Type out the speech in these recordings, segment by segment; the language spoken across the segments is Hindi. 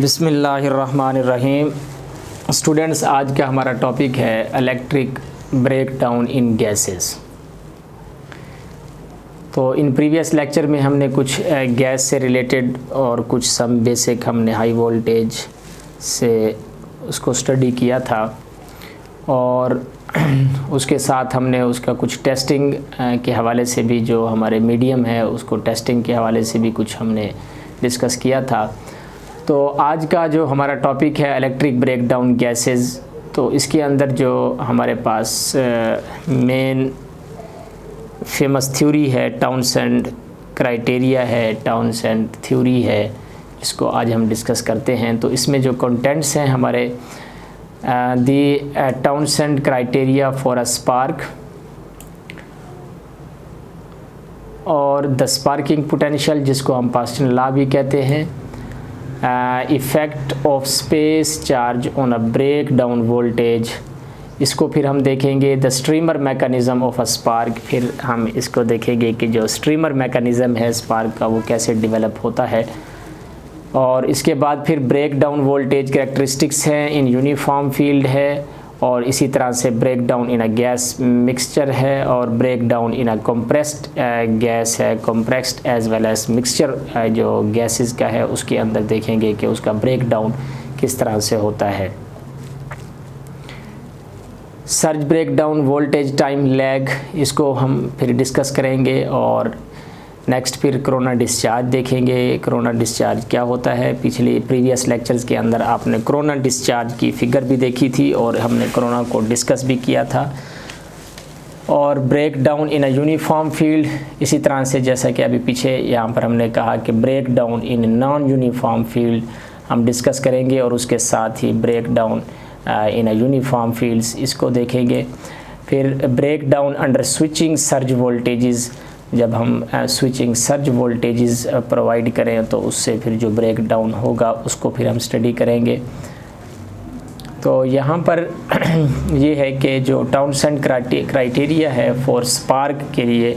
बिस्मिल्लाहिर्रहमानिर्रहीम। स्टूडेंट्स, आज का हमारा टॉपिक है इलेक्ट्रिक ब्रेकडाउन इन गैसेस। तो इन प्रीवियस लेक्चर में हमने कुछ गैस से रिलेटेड और कुछ सम बेसिक हमने हाई वोल्टेज से उसको स्टडी किया था और उसके साथ हमने उसका कुछ टेस्टिंग के हवाले से भी, जो हमारे मीडियम है उसको टेस्टिंग के हवाले से भी कुछ हमने डिस्कस किया था। तो आज का जो हमारा टॉपिक है इलेक्ट्रिक ब्रेकडाउन गैसेस, तो इसके अंदर जो हमारे पास मेन फेमस थ्योरी है टाउनसेंड क्राइटेरिया है, टाउनसेंड थ्योरी है, इसको आज हम डिस्कस करते हैं। तो इसमें जो कंटेंट्स हैं हमारे the Townsend criteria for a spark और द स्पार्किंग पोटेंशियल, जिसको हम पास्टन लॉ भी कहते हैं, effect of space charge on a break down voltage, इसको फिर हम देखेंगे। The streamer mechanism of a spark, फिर हम इसको देखेंगे कि जो स्ट्रीमर मैकेनिज़्म है स्पार्क का वो कैसे डेवलप होता है। और इसके बाद फिर ब्रेक डाउन वोल्टेज कैरेक्टरिस्टिक्स हैं, इन यूनिफॉर्म फील्ड है, और इसी तरह से break down in a gas mixture है, और break down in a compressed gas है, compressed as well as mixture जो गैसेस का है उसके अंदर देखेंगे कि उसका ब्रेक डाउन किस तरह से होता है। Surge break down voltage time lag, इसको हम फिर डिस्कस करेंगे। और नेक्स्ट फिर कोरोना डिस्चार्ज देखेंगे, कोरोना डिस्चार्ज क्या होता है। पिछले प्रीवियस लेक्चर्स के अंदर आपने कोरोना डिस्चार्ज की फिगर भी देखी थी और हमने कोरोना को डिस्कस भी किया था। और break down in a uniform field, इसी तरह से जैसा कि अभी पीछे यहाँ पर हमने कहा कि break down in non uniform field हम डिस्कस करेंगे, और उसके साथ ही break down in a uniform fields इसको देखेंगे। फिर break down under switching surge voltages, जब हम स्विचिंग सर्ज वोल्टेजेस प्रोवाइड करें तो उससे फिर जो ब्रेक डाउन होगा उसको फिर हम स्टडी करेंगे। तो यहाँ पर ये है कि जो टाउनसेंड क्राइटेरिया है फॉर स्पार्क के लिए,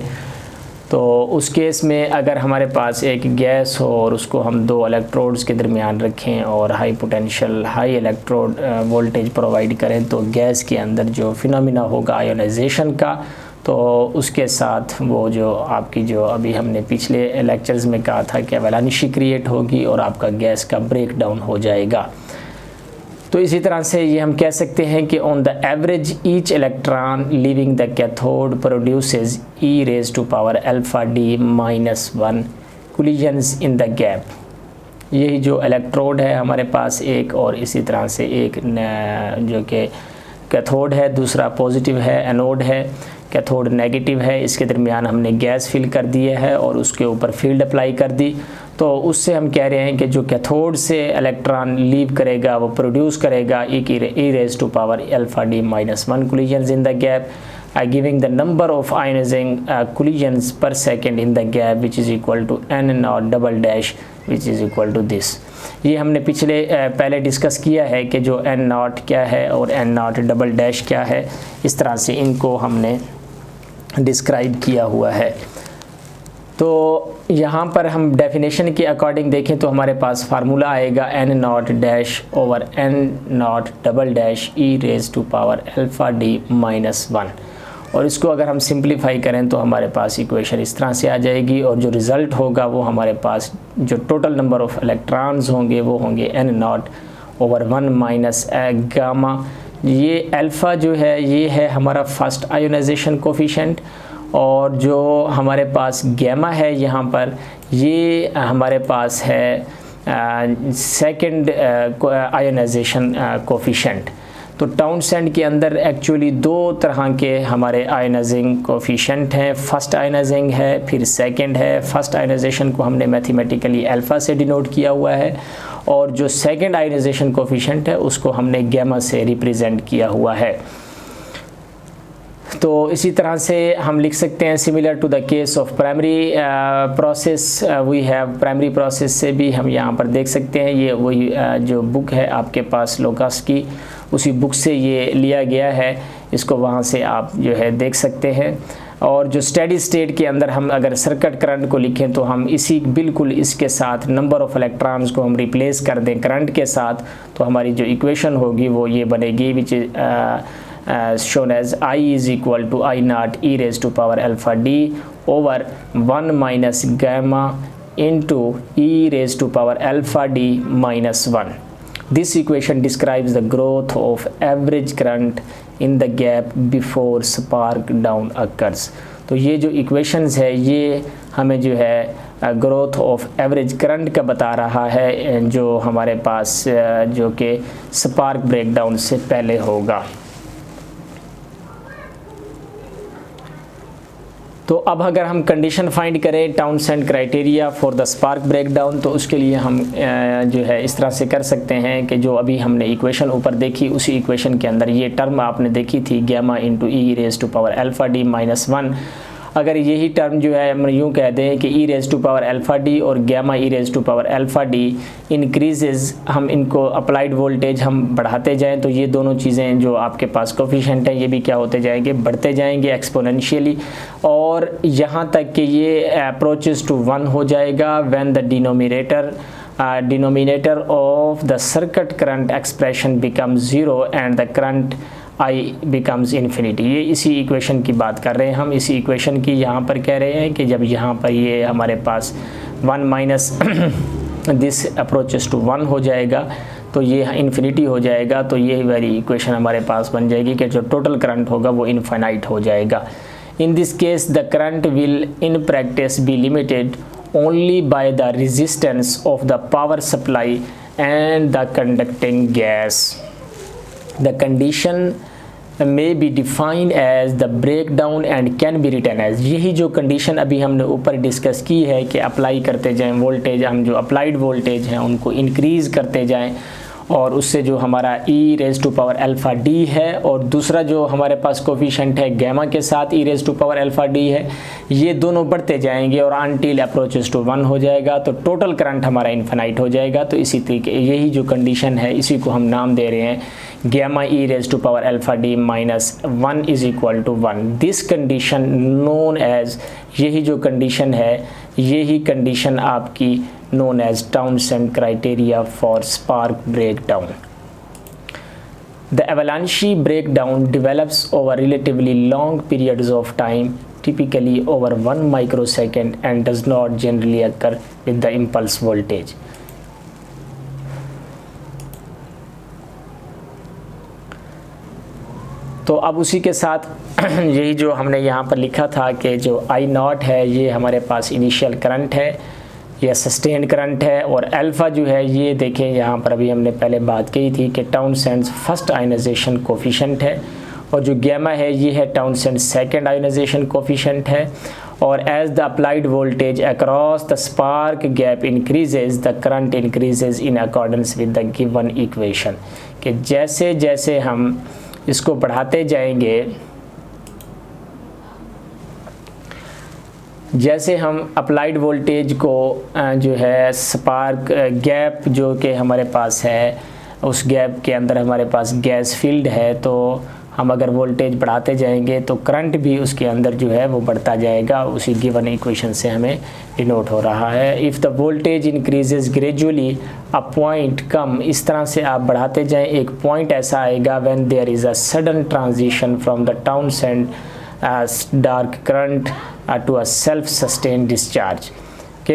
तो उस केस में अगर हमारे पास एक गैस हो और उसको हम दो इलेक्ट्रोड्स के दरमियान रखें और high potential high electrode voltage provide करें, तो गैस के अंदर जो फिनोमिना होगा आयोनाइजेशन का, तो उसके साथ वो जो आपकी जो अभी हमने पिछले लेक्चर्स में कहा था कि अवलांची क्रिएट होगी और आपका गैस का ब्रेक डाउन हो जाएगा। तो इसी तरह से ये हम कह सकते हैं कि on the average each electron leaving the cathode produces e raise to power alpha d -1 collisions in the gap. यही जो इलेक्ट्रोड है हमारे पास एक, और इसी तरह से एक जो कि कैथोड है, दूसरा पॉजिटिव है, एनोड है, कैथोड नेगेटिव है, इसके दरमियान हमने गैस फिल कर दिया है और उसके ऊपर फील्ड अप्लाई कर दी। तो उससे हम कह रहे हैं कि जो कैथोड से इलेक्ट्रॉन लीव करेगा वो प्रोड्यूस करेगा e raise to power alpha d -1 collisions in the gap, giving the number of ionizing collisions per second in the gap which is equal to n0 double dash which is equal to this. ये हमने पिछले पहले डिस्कस किया है कि जो n0 क्या है और n0 डबल डैश क्या है, इस तरह से इनको हमने डिस्क्राइब किया हुआ है। तो यहाँ पर हम डेफिनेशन के अकॉर्डिंग देखें तो हमारे पास फार्मूला आएगा n0 dash over n0 double dash e raise to power alpha d -1, और इसको अगर हम सिंप्लीफाई करें तो हमारे पास इक्वेशन इस तरह से आ जाएगी, और जो रिज़ल्ट होगा वो हमारे पास जो टोटल नंबर ऑफ इलेक्ट्रॉन्स होंगे वो होंगे n0 ओवर 1 माइनस गामा। ये अल्फ़ा जो है ये है हमारा फर्स्ट आयोनाइजेशन कोफिशिएंट, और जो हमारे पास गैमा है यहाँ पर ये हमारे पास है सेकंड आयोनाइजेशन कोफिशिएंट। तो टाउनसेंड के अंदर एक्चुअली दो तरह के हमारे आयोनाइजिंग कोफिशिएंट हैं, फर्स्ट आयोनाइजिंग है फिर सेकंड है। फर्स्ट आयोनाइजेशन को हमने मैथमेटिकली अल्फ़ा से डिनोट किया हुआ है, और जो सेकंड आयोनाइजेशन कोफिशिएंट है उसको हमने गैमा से रिप्रेजेंट किया हुआ है। तो इसी तरह से हम लिख सकते हैं similar to the case of primary process we have, primary process से भी हम यहाँ पर देख सकते हैं। ये वही जो बुक है आपके पास लोकास की, उसी बुक से ये लिया गया है, इसको वहाँ से आप जो है देख सकते हैं। और जो स्टेडी स्टेट के अंदर हम अगर सर्किट करंट को लिखें तो हम इसी बिल्कुल इसके साथ नंबर ऑफ इलेक्ट्रॉन्स को हम रिप्लेस कर दें करंट के साथ, तो हमारी जो इक्वेशन होगी वो ये बनेगी, which is shown as I is equal to I naught e raise to power alpha d over 1 minus gamma into e raise to power alpha d minus 1. This equation describes the growth of average current in the gap before spark down occurs. तो ये जो equations है ये हमें जो है growth of average current का बता रहा है जो हमारे पास जो कि spark breakdown से पहले होगा. तो अब अगर हम कंडीशन फाइंड करें Townsend criteria for the spark breakdown, तो उसके लिए हम जो है इस तरह से कर सकते हैं कि जो अभी हमने इक्वेशन ऊपर देखी उसी इक्वेशन के अंदर ये टर्म आपने देखी थी gamma into e raise to power alpha d minus 1. अगर यही टर्म जो है हम यूँ कह दें कि e raise to power alpha d और gamma e raise to power alpha d increases, हम इनको अप्लाइड वोल्टेज हम बढ़ाते जाएं तो ये दोनों चीज़ें जो आपके पास कोफिशिएंट हैं ये भी क्या होते जाएंगे, बढ़ते जाएंगे एक्सपोनेंशियली, और यहाँ तक कि ये अप्रोचेस टू 1 हो जाएगा when the denominator of the circuit current expression become 0 and the current I becomes infinity. ये इसी इक्वेशन की बात कर रहे हैं हम. इसी इक्वेशन की यहाँ पर कह रहे हैं कि जब यहाँ पर ये हमारे पास 1 माइनस दिस अप्रोचेस टू 1 हो जाएगा तो ये इन्फिनिटी हो जाएगा, तो ये वाली इक्वेशन हमारे पास बन जाएगी कि जो टोटल करंट होगा वो इनफाइनाइट हो जाएगा. In this case the current will in practice be limited only by the resistance of the power supply and the conducting gas. The condition may be defined as the breakdown and can be written as. यही जो कंडीशन अभी हमने ऊपर डिस्कस की है कि अप्लाई करते जाएं वोल्टेज, हम जो अप्लाइड वोल्टेज हैं उनको इंक्रीज़ करते जाएं और उससे जो हमारा e raise to power alpha d है और दूसरा जो हमारे पास कोफिशिएंट है गैमा के साथ e raise to power alpha d है, ये दोनों बढ़ते जाएंगे और अनटिल अप्रोचेस टू 1 हो जाएगा तो टोटल करंट हमारा इनफिनाइट हो जाएगा. तो इसी तरीके यही जो कंडीशन है इसी को हम नाम दे रहे हैं gamma e raise to power alpha d minus 1 is equal to 1. This condition known as, यही जो कंडीशन है यही कंडीशन आपकी known as Townsend criteria for spark breakdown. The avalanche breakdown develops over relatively long periods of time, typically over 1 microsecond, and does not generally occur with the impulse voltage. तो अब उसी के साथ यही जो हमने यहाँ पर लिखा था कि जो I नॉट है ये हमारे पास इनिशियल करंट है, यह सस्टेन्ड करंट है, और अल्फ़ा जो है ये देखें यहाँ पर अभी हमने पहले बात की थी कि टाउनसेंड्स फर्स्ट आयोनाइजेशन कोफिशिएंट है, और जो गैमा है ये है टाउनसेंड सेकंड आयोनाइजेशन कोफिशिएंट है. और as the applied voltage across the spark gap increases the current increases in accordance with the given equation. कि जैसे जैसे हम इसको बढ़ाते जाएंगे, जैसे हम अप्लाइड वोल्टेज को जो है स्पार्क गैप जो कि हमारे पास है उस गैप के अंदर हमारे पास गैस फील्ड है, तो हम अगर वोल्टेज बढ़ाते जाएंगे तो करंट भी उसके अंदर जो है वो बढ़ता जाएगा. उसी गिवन इक्वेशन से हमें डिनोट हो रहा है. If the voltage increases gradually a point come, इस तरह से आप बढ़ाते जाएं एक पॉइंट ऐसा आएगा when there is a sudden transition from the Townsend dark current to a self sustain discharge. कि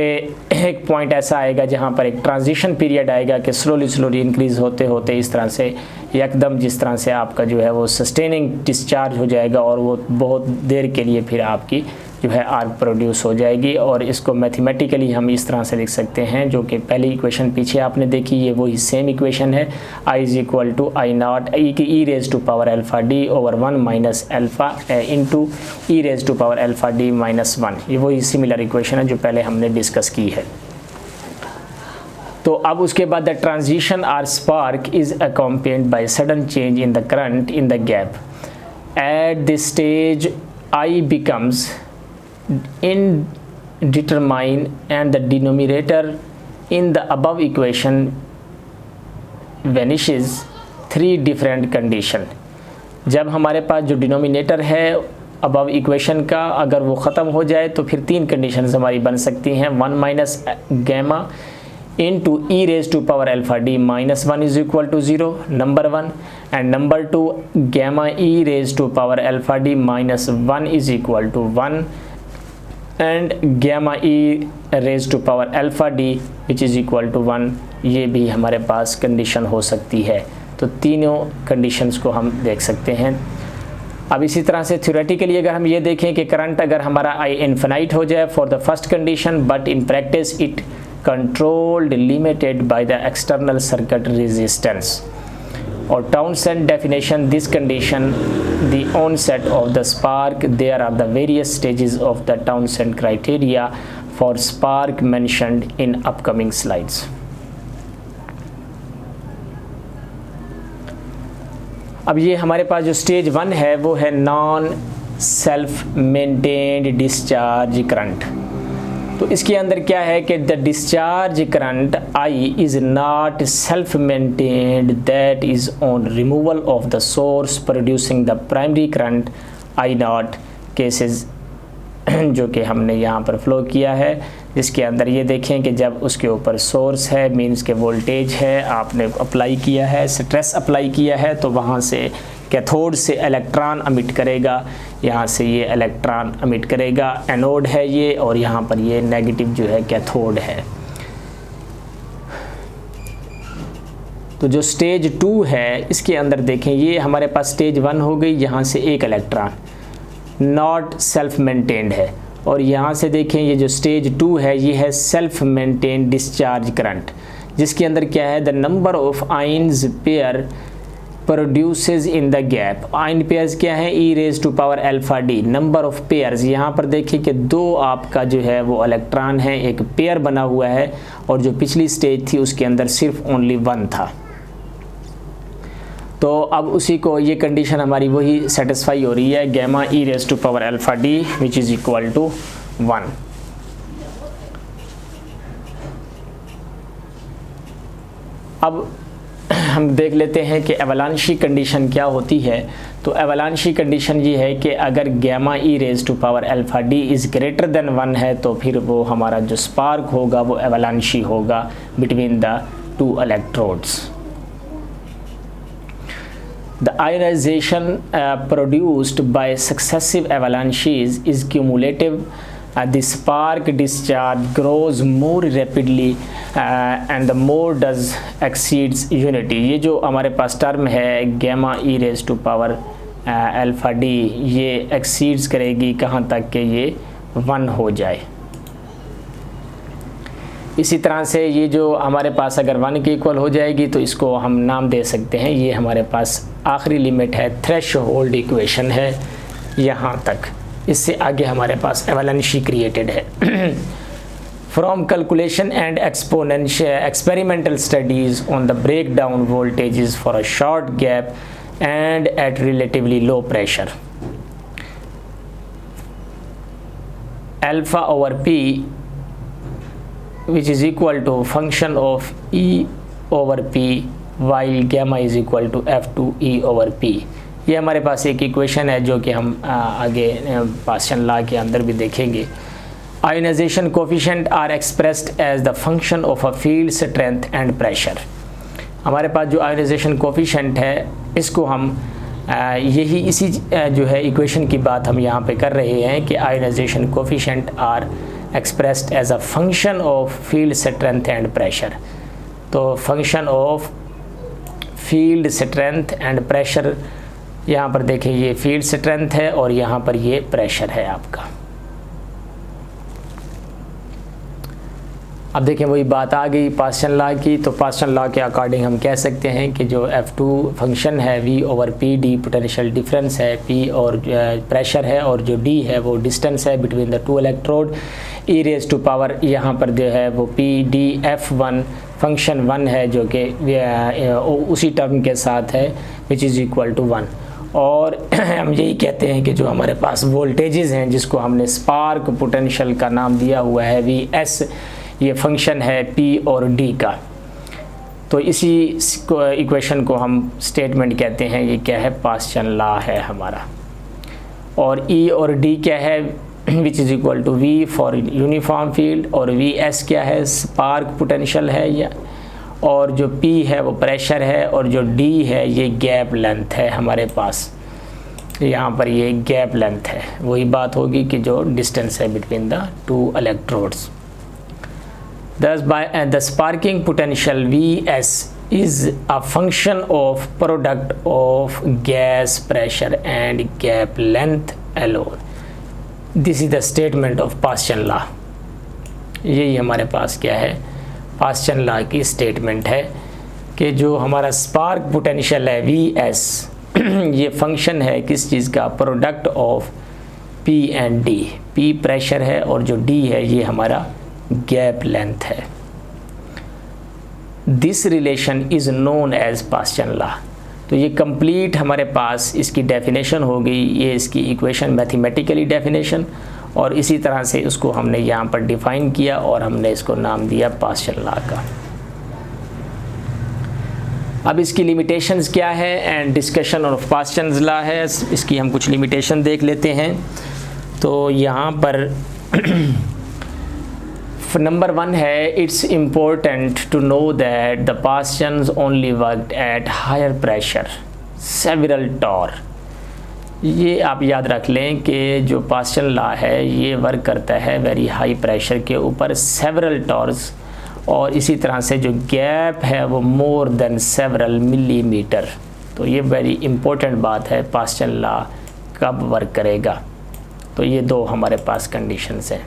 एक पॉइंट ऐसा आएगा जहाँ पर एक ट्रांजिशन पीरियड आएगा कि स्लोली इंक्रीज़ होते होते इस तरह से एकदम जिस तरह से आपका जो है वो सस्टेनिंग डिस्चार्ज हो जाएगा और वो बहुत देर के लिए फिर आपकी जो है आर्क प्रोड्यूस हो जाएगी. और इसको मैथमेटिकली हम इस तरह से लिख सकते हैं जो कि पहली इक्वेशन पीछे आपने देखी ये वही सेम इक्वेशन है. I is equal to I naught e raise to power alpha d over 1 minus alpha into e raise to power alpha d minus 1. ये वही सिमिलर इक्वेशन है जो पहले हमने डिस्कस की है. तो अब उसके बाद the transition or spark is accompanied by sudden change in the current in the gap. At this stage I becomes indeterminate and the denominator in the above equation vanishes. 3 different condition. जब हमारे पास जो डिनोमिनेटर है अबव इक्वेशन का अगर वो ख़त्म हो जाए तो फिर 3 कंडीशंस हमारी बन सकती हैं। 1 minus gamma into e raised to power alpha d minus 1 is equal to 0, number 1, and number 2 gamma e raised to power alpha d minus 1 is equal to 1 and gamma e raised to power alpha d which is equal to 1, ये भी हमारे पास कंडीशन हो सकती है। तो तीनों कंडीशंस को हम देख सकते हैं। अब इसी तरह से थ्योरेटिकली अगर हम ये देखें कि करंट अगर हमारा I इन्फिनाइट हो जाए for the first condition, but in practice it controlled limited by the external circuit resistance, or Townsend definition, this condition the onset of the spark. There are the various stages of the Townsend criteria for spark mentioned in upcoming slides. अब ये हमारे पास जो स्टेज 1 है वो है non self maintained discharge current. तो इसके अंदर क्या है कि the discharge current I is not self maintained, that is on removal of the source producing the primary current I not cases जो कि हमने यहाँ पर फ्लो किया है, जिसके अंदर ये देखें कि जब उसके ऊपर सोर्स है मीन्स के वोल्टेज है, आपने अप्लाई किया है, स्ट्रेस अप्लाई किया है, तो वहाँ से कैथोड से इलेक्ट्रॉन अमिट करेगा, यहाँ से ये इलेक्ट्रॉन अमिट करेगा, एनोड है ये, और यहाँ पर ये नेगेटिव जो है कैथोड है। तो जो स्टेज 2 है इसके अंदर देखें, ये हमारे पास स्टेज 1 हो गई, यहाँ से एक इलेक्ट्रॉन नॉट सेल्फ मेंटेन्ड है, और यहाँ से देखें ये जो स्टेज 2 है ये है सेल्फ मेंटेन्ड डिस्चार्ज करंट, जिसके अंदर क्या है the number of ions pair produces in the gap. Ion pairs क्या है e raise to power alpha d, number of pairs, यहाँ पर देखिए कि 2 आपका जो है वो इलेक्ट्रॉन है, एक पेयर बना हुआ है, और जो पिछली स्टेज थी उसके अंदर सिर्फ ओनली 1 था। तो अब उसी को ये कंडीशन हमारी वही सेटिस्फाई हो रही है, gamma e raise to power alpha d which is equal to 1। अब हम देख लेते हैं कि एवलांशी कंडीशन क्या होती है। तो एवलांशी कंडीशन ये है कि अगर gamma e raise to power alpha d is greater than 1 है तो फिर वो हमारा जो स्पार्क होगा वो एवलांशी होगा between the 2 electrodes. The ionization produced by successive avalanches is cumulative. The spark discharge grows more rapidly and the more does exceeds unity। ये जो हमारे पास टर्म है gamma e raise to power alpha d, ये एक्सीड्स करेगी कहाँ तक कि ये 1 हो जाए। इसी तरह से ये जो हमारे पास अगर 1 के इक्वल हो जाएगी तो इसको हम नाम दे सकते हैं, ये हमारे पास आखिरी लिमिट है, थ्रेशोल्ड इक्वेशन है यहाँ तक, इससे आगे हमारे पास एवलांशी क्रिएटेड है। From calculation and experimental studies on the break down voltages for a short gap and at relatively low pressure, alpha over p which is equal to function of E over P while gamma is equal to F2 E over P। ये हमारे पास एक इक्वेशन है जो कि हम आगे पास्कल लॉ के अंदर भी देखेंगे। Ionization coefficient are expressed as the function of a field strength and pressure. हमारे पास जो आयोनाइजेशन कोफिशिएंट है इसको हम यही इसी जो है इक्वेशन की बात हम यहाँ पे कर रहे हैं कि ionization coefficient are expressed as a function of field strength and pressure। तो function of field strength and pressure, यहाँ पर देखें ये field strength है और यहाँ पर ये pressure है आपका। अब देखें वही बात आ गई पास्कल लॉ की। तो पास्कल लॉ के अकॉर्डिंग हम कह सकते हैं कि जो F2 फंक्शन है V over p, d potential difference है, P और प्रेशर है, और जो D है वो डिस्टेंस है between the 2 electrode, e raise to power यहाँ पर जो है वो PDF1 फंक्शन 1 है जो कि उसी टर्म के साथ है विच इज़ इक्वल टू 1। और हम यही कहते हैं कि जो हमारे पास वोल्टेजेस हैं जिसको हमने स्पार्क पोटेंशियल का नाम दिया हुआ है VS, ये फंक्शन है P और D का। तो इसी इक्वेशन को हम स्टेटमेंट कहते हैं, ये क्या है पास्कल लॉ है हमारा। और E और D क्या है, which is equal to V for uniform field, और VS क्या है, स्पार्क पोटेंशियल है या, और जो P है वो प्रेशर है, और जो D है ये गैप लेंथ है हमारे पास, यहाँ पर ये गैप लेंथ है। वही बात होगी कि जो डिस्टेंस है between the two electrodes. Thus by the sparking potential Vs is a function of product of gas pressure and gap length alone. This is the statement of Paschen law. यही हमारे पास क्या है, पास्चन लॉ की स्टेटमेंट है कि जो हमारा स्पार्क पोटेंशियल है Vs ये फंक्शन है किस चीज़ का, product of P and D। P pressure है और जो D है ये हमारा गैप लेंथ है। This relation is known as Paschen law. तो ये कंप्लीट हमारे पास इसकी डेफिनेशन हो गई, ये इसकी इक्वेशन मैथमेटिकली डेफिनेशन, और इसी तरह से उसको हमने यहाँ पर डिफ़ाइन किया और हमने इसको नाम दिया पास्चन लॉ का। अब इसकी लिमिटेशंस क्या है and discussion of Paschen law है, इसकी हम कुछ लिमिटेशन देख लेते हैं। तो यहाँ पर नंबर 1 है, it's important to know that the Paschen's only worked at higher pressure several torr. ये आप याद रख लें कि जो पास्चन लॉ है ये वर्क करता है वेरी हाई प्रेशर के ऊपर सेवरल टॉर्स, और इसी तरह से जो गैप है वो मोर देन सेवरल मिलीमीटर। तो ये वेरी इम्पोर्टेंट बात है, पास्चन लॉ कब वर्क करेगा। तो ये दो हमारे पास कंडीशंस हैं।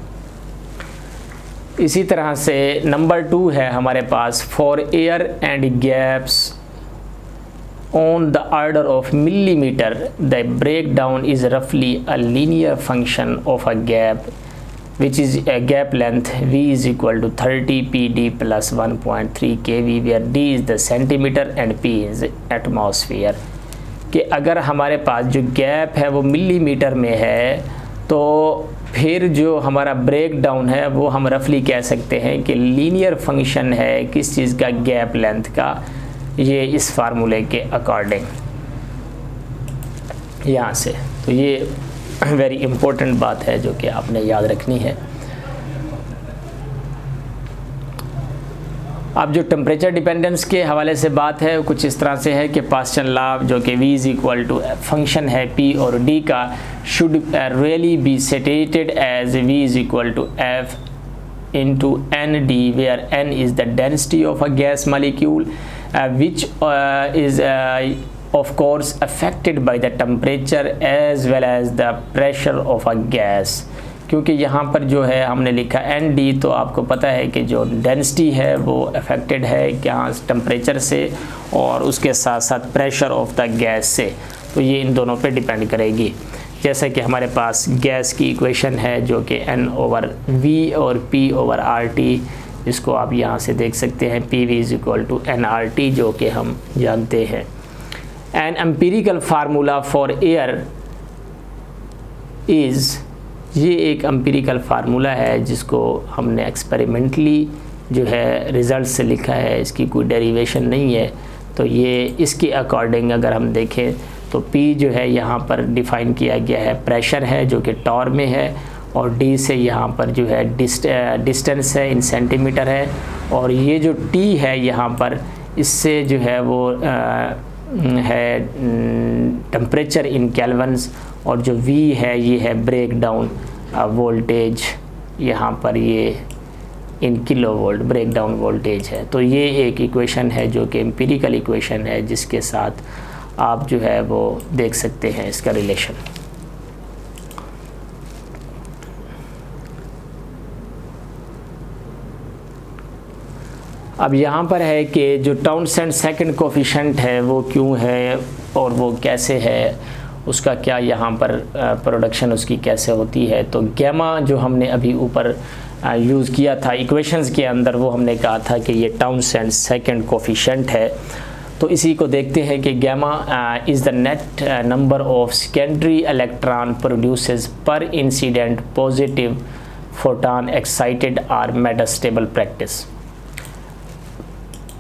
इसी तरह से नंबर 2 है हमारे पास, for air and gaps on the order of millimetre the break down is रफली a linear function of a gap which is a gap length V is equal to 30 PD plus 1.3 kV where D is the centimeter and P is atmosphere। कि अगर हमारे पास जो गैप है वो मिलीमीटर में है तो फिर जो हमारा ब्रेक डाउन है वो हम रफली कह सकते हैं कि लीनियर फंक्शन है किस चीज़ का, गैप लेंथ का, ये इस फार्मूले के अकॉर्डिंग यहाँ से। तो ये वेरी इम्पोर्टेंट बात है जो कि आपने याद रखनी है। अब जो टेम्परेचर डिपेंडेंस के हवाले से बात है कुछ इस तरह से है कि पास्चन लॉ जो कि V is equal to function है P और D का, should really be stated as V is equal to F into ND where N is the density of a gas molecule which is of course affected by the temperature as well as the pressure of a gas। क्योंकि यहाँ पर जो है हमने लिखा ND, तो आपको पता है कि जो डेंसिटी है वो अफेक्टेड है क्या, टेम्परेचर से और उसके साथ साथ प्रेशर ऑफ द गैस से। तो ये इन दोनों पे डिपेंड करेगी। जैसे कि हमारे पास गैस की इक्वेशन है जो कि N/V और P/RT, जिसको आप यहाँ से देख सकते हैं, PV is equal to NRT जो कि हम जानते हैं। An empirical formula for air is, ये एक एम्पिरिकल फार्मूला है जिसको हमने एक्सपेरिमेंटली जो है रिज़ल्ट से लिखा है, इसकी कोई डेरिवेशन नहीं है। तो ये इसके अकॉर्डिंग अगर हम देखें तो P जो है यहाँ पर डिफ़ाइन किया गया है प्रेशर है जो कि टॉर में है, और D से यहाँ पर जो है डिस्टेंस है इन सेंटीमीटर है, और ये जो T है यहाँ पर इससे जो है वो है टेम्परेचर इन केल्विन्स, और जो V है ये है ब्रेक डाउन वोल्टेज, यहाँ पर ये in kilovolt break down voltage है। तो ये एक इक्वेशन है जो कि एम्पिरिकल इक्वेशन है जिसके साथ आप जो है वो देख सकते हैं इसका रिलेशन। अब यहाँ पर है कि जो टाउनसेंड सेकंड कोफिशिएंट है वो क्यों है और वो कैसे है, उसका क्या यहाँ पर प्रोडक्शन उसकी कैसे होती है। तो गैमा जो हमने अभी ऊपर यूज़ किया था इक्वेशंस के अंदर, वो हमने कहा था कि ये टाउनसेंड सेकंड कोफिशिएंट है। तो इसी को देखते हैं कि gamma is the net number of secondary electron produces per incident positive photon excited or metastable practice.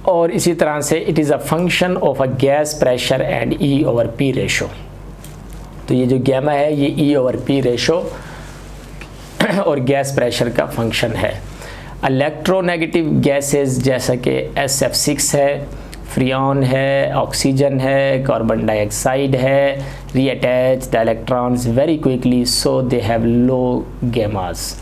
और इसी तरह से it is a function of a gas pressure and E/P ratio. तो ये जो गैमा है ये E/P रेशो और गैस प्रेशर का फंक्शन है। इलेक्ट्रोनेगेटिव गैसेस जैसा कि SF6 है, फ्रियॉन है, ऑक्सीजन है, कार्बन डाइऑक्साइड है, reattach the electrons very quickly so they have low gammas.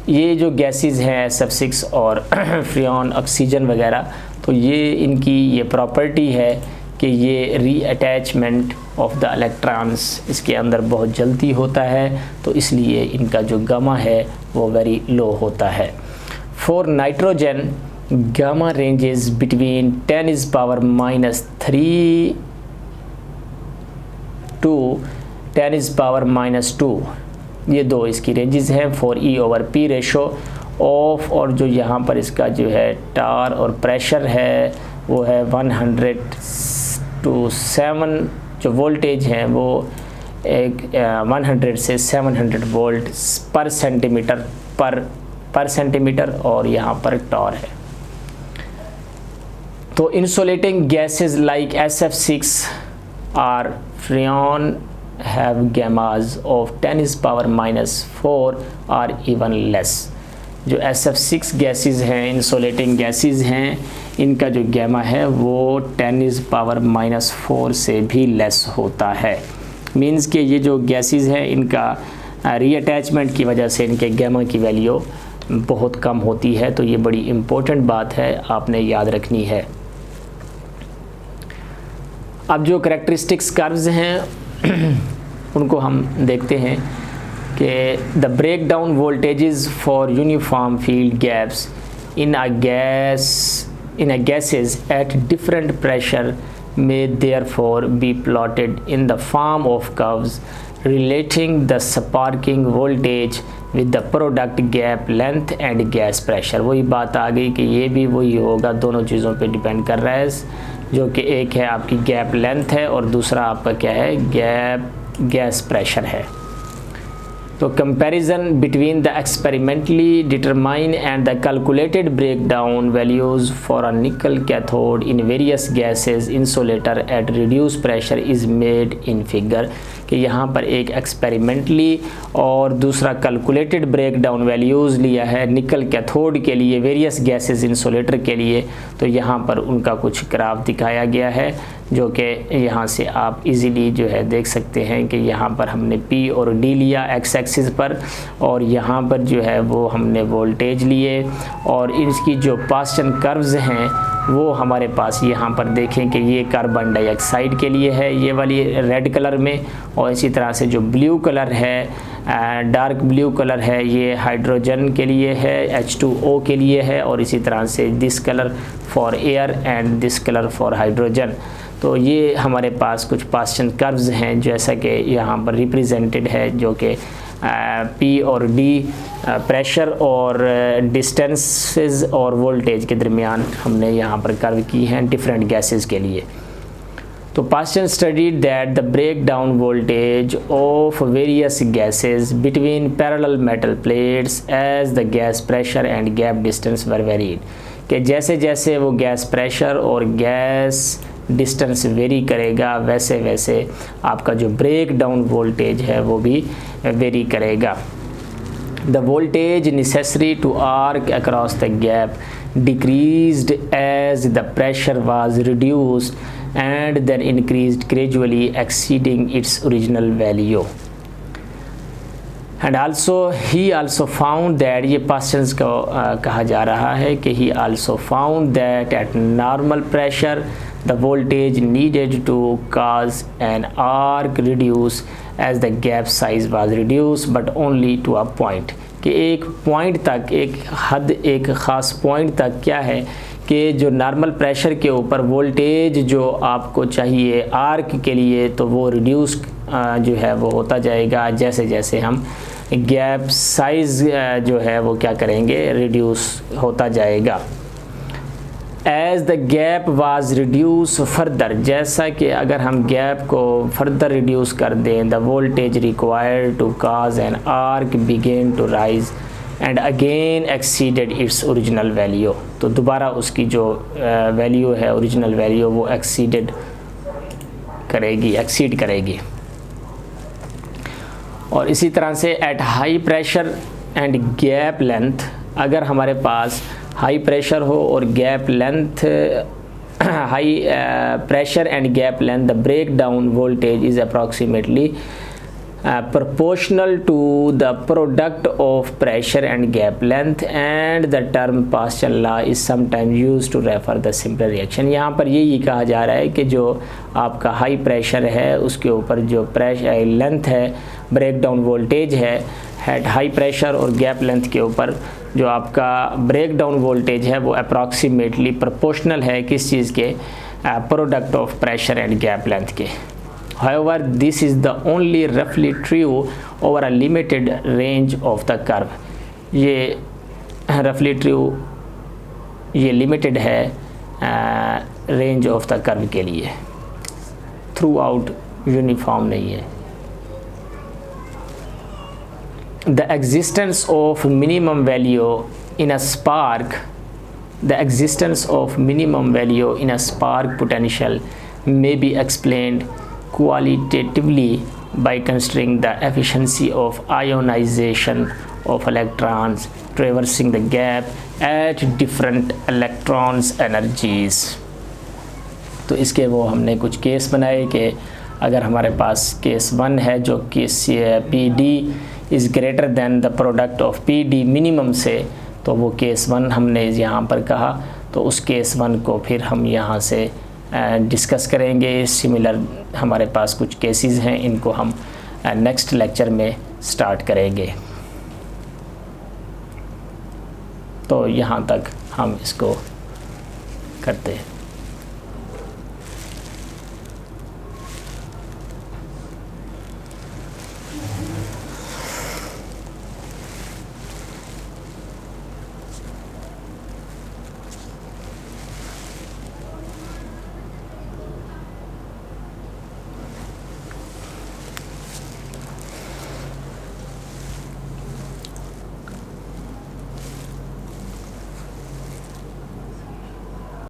ये जो गैसेस हैं SF6 और फ्रियॉन, ऑक्सीजन वगैरह, तो ये इनकी ये प्रॉपर्टी है कि ये रीअटैचमेंट ऑफ द इलेक्ट्रॉन्स इसके अंदर बहुत जल्दी होता है, तो इसलिए इनका जो गामा है वो वेरी लो होता है। For nitrogen gamma ranges between 10⁻³ to 10⁻², ये दो इसकी रेंजेस हैं फॉर E/P रेशो ऑफ, और जो यहाँ पर इसका जो है टार और प्रेशर है वो है 100 to 7, जो वोल्टेज हैं वो 100 से 700 वोल्ट पर सेंटीमीटर और यहाँ पर टॉर है। तो इंसुलेटिंग गैसेस लाइक SF6 और freon have gammas of 10⁻⁴ or even less। जो SF6 गैसेस हैं, इंसुलेटिंग गैसेस हैं, इनका जो गैमा है वो 10⁻⁴ से भी लेस होता है। मींस कि ये जो गैसेस हैं इनका रीअटैचमेंट की वजह से इनके गैमा की वैल्यू बहुत कम होती है। तो ये बड़ी इम्पोर्टेंट बात है, आपने याद रखनी है। अब जो करैक्टरिस्टिक्स कर्व्स हैं उनको हम देखते हैं कि the break down voltages for uniform field gaps in a gases at different pressure may therefore be plotted in the form of curves relating the sparking voltage with the product gap length and gas pressure। वही बात आ गई कि ये भी वही होगा, दोनों चीज़ों पे डिपेंड कर रहा है, जो कि एक है आपकी गैप लेंथ है और दूसरा आपका क्या है, गैस प्रेशर है। तो comparison between the experimentally determine and the calculated breakdown values for a nickel cathode in various gases insulator at reduce pressure is made in figure, कि यहाँ पर एक एक्सपेरिमेंटली और दूसरा कैलकुलेटेड ब्रेकडाउन वैल्यूज़ लिया है निकल कैथोड के लिए, वेरियस गैसेस इंसुलेटर के लिए। तो यहाँ पर उनका कुछ ग्राफ दिखाया गया है, जो कि यहाँ से आप इजीली जो है देख सकते हैं कि यहाँ पर हमने P और D लिया एक्स एक्सिस पर, और यहाँ पर जो है वो हमने वोल्टेज लिए, और इसकी जो पास्चन कर्व्स हैं वो हमारे पास यहाँ पर देखें कि ये कार्बन डाइऑक्साइड के लिए है, ये वाली रेड कलर में, और इसी तरह से जो ब्लू कलर है, डार्क ब्लू कलर है, ये हाइड्रोजन के लिए है, H2O के लिए है, और इसी तरह से this colour for air and this colour for hydrogen. तो ये हमारे पास कुछ पास्चन कर्व्स हैं जैसा कि यहाँ पर रिप्रेजेंटेड है, जो कि P और D प्रेशर और डिस्टेंसेस और वोल्टेज के दरमियान हमने यहाँ पर कर्व की हैं डिफरेंट गैसेस के लिए। तो Paschen studied that the break down voltage of various gases between parallel metal plates as the gas pressure and gap distance were varied, कि जैसे जैसे वो गैस प्रेशर और गैस डिस्टेंस वेरी करेगा वैसे वैसे आपका जो ब्रेक डाउन वोल्टेज है वो भी वेरी करेगा। The voltage necessary to arc across the gap decreased as the pressure was reduced and then increased gradually exceeding its original value। and also he also found that, ये पास्चन को कहा जा रहा है कि he also found that at normal pressure the voltage needed to cause an arc reduce as the gap size was reduced but only to a point, कि एक पॉइंट तक, एक हद, एक ख़ास पॉइंट तक क्या है कि जो नॉर्मल प्रेशर के ऊपर वोल्टेज जो आपको चाहिए आर्क के लिए, तो वो रिड्यूस जो है वो होता जाएगा जैसे जैसे हम गैप साइज़ जो है वो क्या करेंगे, रिड्यूस होता जाएगा। As the gap was reduce further, जैसा कि अगर हम गैप को फर्दर रिड्यूस कर दें, the voltage required to cause an arc began to rise and again exceeded its original value, तो दोबारा उसकी जो वैल्यू है ओरिजिनल वैल्यू वो एक्सीड करेगी। और इसी तरह से at high pressure and gap length, अगर हमारे पास हाई प्रेशर हो और gap length high pressure and gap length, the break down voltage is approximately proportional to the product of pressure and gap length, and the term Paschen law is sometimes used to refer the simpler reaction। यहाँ पर यही कहा जा रहा है कि जो आपका हाई प्रेशर है उसके ऊपर जो प्रेशर लेंथ है, ब्रेक डाउन वोल्टेज है, हेड हाई प्रेशर और गैप लेंथ के ऊपर जो आपका ब्रेक डाउन वोल्टेज है वो अप्रॉक्सीमेटली प्रोपोर्शनल है किस चीज़ के, product of pressure and gap length के। However, this is the only roughly true over a limited range of the curve। ये roughly true, ये limited है range of the curve के लिए, throughout uniform नहीं है। The existence of minimum value in a spark, the existence of minimum value in a spark potential may be explained qualitatively by considering the efficiency of ionization of electrons traversing the gap at different electrons energies। तो इसके वो हमने कुछ केस बनाए कि अगर हमारे पास केस 1 है जो कि PD is greater than the product of PD minimum से, तो वो केस 1 हमने यहाँ पर कहा, तो उस केस 1 को फिर हम यहाँ से डिस्कस करेंगे। सिमिलर हमारे पास कुछ केसेस हैं, इनको हम नेक्स्ट लेक्चर में स्टार्ट करेंगे। तो यहाँ तक हम इसको करते हैं।